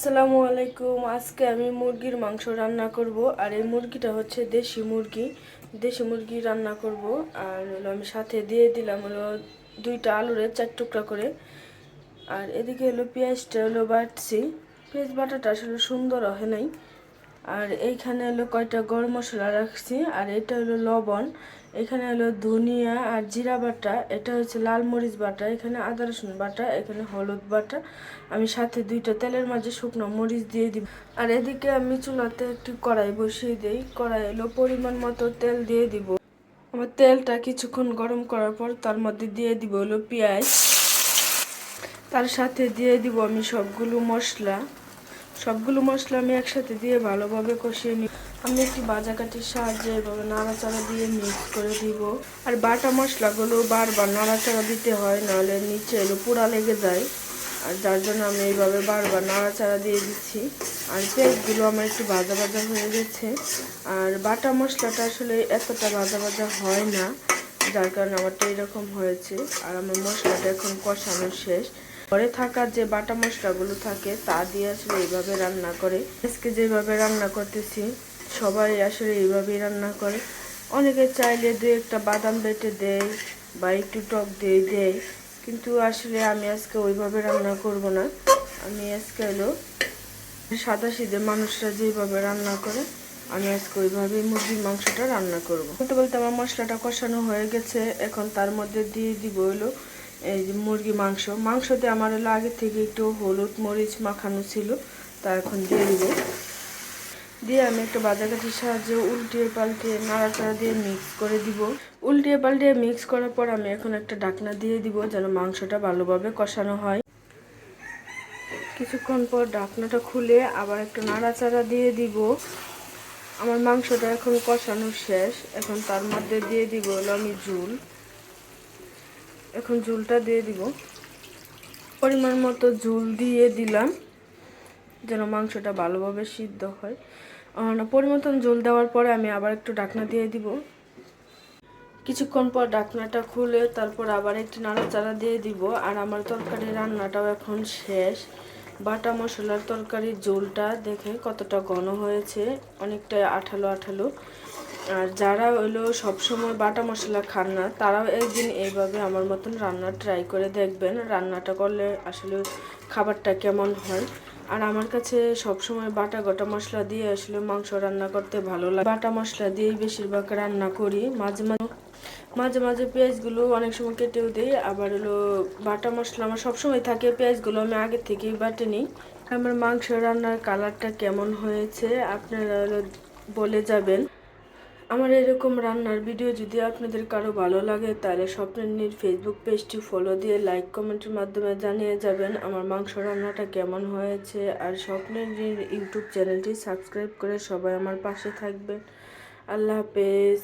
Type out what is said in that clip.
আসসালামু আলাইকুম। আজকে আমি মুরগির মাংস রান্না করব। আর এই মুরগিটা হচ্ছে দেশি মুরগি রান্না করব। আর হলো আমি সাথে দিয়ে দিলাম হলো 2টা আলুরে 4 টুকরা করে। আর এদিকে হলো পেঁয়াজটা হলো বাটছি। পেঁয়াজ বাটাটা আসলে সুন্দর হয় নাই। আর এইখানে হলো কয়টা গরম মশলা রাখছি। আর এটা হলো লবণ, এখানে হলো ধনিয়া আর জিরা বাটা, এটা হচ্ছে লাল মরিচ বাটা, এখানে আদা রসুন বাটা, এখানে হলুদ বাটা। আমি সাথে 2টা তেলের মাঝে শুকনো মরিচ দিয়ে দিব। আর এদিকে আমি চুলাতে একটি কড়াই বসিয়ে দিই। কড়াই হলো পরিমাণ মতো তেল দিয়ে দিব। আমার তেলটা কিছুক্ষণ গরম করার পর তার মধ্যে দিয়ে দিব হলো পেঁয়াজ। তার সাথে দিয়ে দিব আমি সবগুলো মশলা আমি একসাথে দিয়ে ভালোভাবে কষিয়ে নিব। আমি একটি ভাজা কাঠির সাহায্যে এভাবে নাড়াচাড়া দিয়ে মিক্স করে দিব। আর বাটা মশলাগুলো বারবার নাড়াচাড়া দিতে হয়, নাহলে নিচে এলো পোড়া লেগে যায়। আর যার জন্য আমি এইভাবে বারবার নাড়াচাড়া দিয়ে দিচ্ছি। আর পেঁয়াজগুলো আমার একটু ভাজা ভাজা হয়ে গেছে। আর বাটা মশলাটা আসলে এতটা ভাজা ভাজা হয় না, যার কারণে আমারটা এরকম হয়েছে। আর আমার মশলাটা এখন কষানো শেষ। ঘরে থাকা যে বাটা মশলাগুলো থাকে তা দিয়ে আসলে এইভাবে রান্না করে। আজকে যেভাবে রান্না করতেছি সবাই আসলে এইভাবেই রান্না করে। অনেকে চাইলে 2-1টা বাদাম বেটে দেয় বা একটু টক দিয়ে দেয়, কিন্তু আসলে আমি আজকে ওইভাবে রান্না করব না। আমি আজকে হলো সাদাসিধে মানুষরা যেভাবে রান্না করে আমি আজকে ওইভাবেই মুরগির মাংসটা রান্না করব। বলতে বলতে আমার মশলাটা কষানো হয়ে গেছে। এখন তার মধ্যে দিয়ে দিব হলো এই যে মুরগি মাংসতে আমার হলো আগে থেকে একটু হলুদ মরিচ মাখানো ছিল, তা এখন দিয়ে দিব। দিয়ে আমি একটা ভাজা কাঠির সাহায্যে উল্টিয়ে পাল্টিয়ে নাড়াচাড়া দিয়ে মিক্স করে দিব। উল্টিয়ে পাল্টিয়ে মিক্স করার পর আমি এখন একটা ঢাকনা দিয়ে দিব যেন মাংসটা ভালোভাবে কষানো হয়। কিছুক্ষণ পর ঢাকনাটা খুলে আবার একটা নাড়াচাড়া দিয়ে দিব। আমার মাংসটা এখন কষানো শেষ। এখন তার মধ্যে দিয়ে দিব হলো আমি এখন ঝোলটা দিয়ে দিব। পরিমাণ মতো ঝোল দিয়ে দিলাম যেন মাংসটা ভালোভাবে সিদ্ধ হয়। পরিমাণ ঝোল দেওয়ার পরে আমি আবার একটু ঢাকনা দিয়ে দিব। কিছুক্ষণ পর ঢাকনাটা খুলে তারপর আবার একটু নাড়াচাড়া দিয়ে দিব। আর আমার তরকারি রান্নাটাও এখন শেষ। বাটা মশলার তরকারির ঝোলটা দেখে কতটা ঘন হয়েছে, অনেকটা আঠালো আঠালো। আর যারা হইলো সবসময় বাটা মশলা খান না, তারাও একদিন এইভাবে আমার মতন রান্না ট্রাই করে দেখবেন। রান্নাটা করলে আসলে খাবারটা কেমন হয়। আর আমার কাছে সবসময় বাটা গোটা মশলা দিয়ে আসলে মাংস রান্না করতে ভালো লাগে। বাটা মশলা দিয়েই বেশিরভাগ রান্না করি। মাঝে মাঝে মাঝে পেঁয়াজগুলো অনেক সময় কেটেও দিই। আবার হলো বাটা মশলা আমার সবসময় থাকে, পেঁয়াজগুলো আমি আগে থেকেই বাটে নিই। আমার মাংস রান্নার কালারটা কেমন হয়েছে আপনারা হলো বলে যাবেন। আমার এরকম রান্নার ভিডিও যদি আপনাদের কারো ভালো লাগে তাহলে স্বপ্নের ফেসবুক পেজটি ফলো দিয়ে লাইক কমেন্টের মাধ্যমে জানিয়ে যাবেন আমার মাংস রান্নাটা কেমন হয়েছে। আর স্বপ্নের ইউটিউব চ্যানেলটি সাবস্ক্রাইব করে সবাই আমার পাশে থাকবেন। আল্লাহ হাফেজ।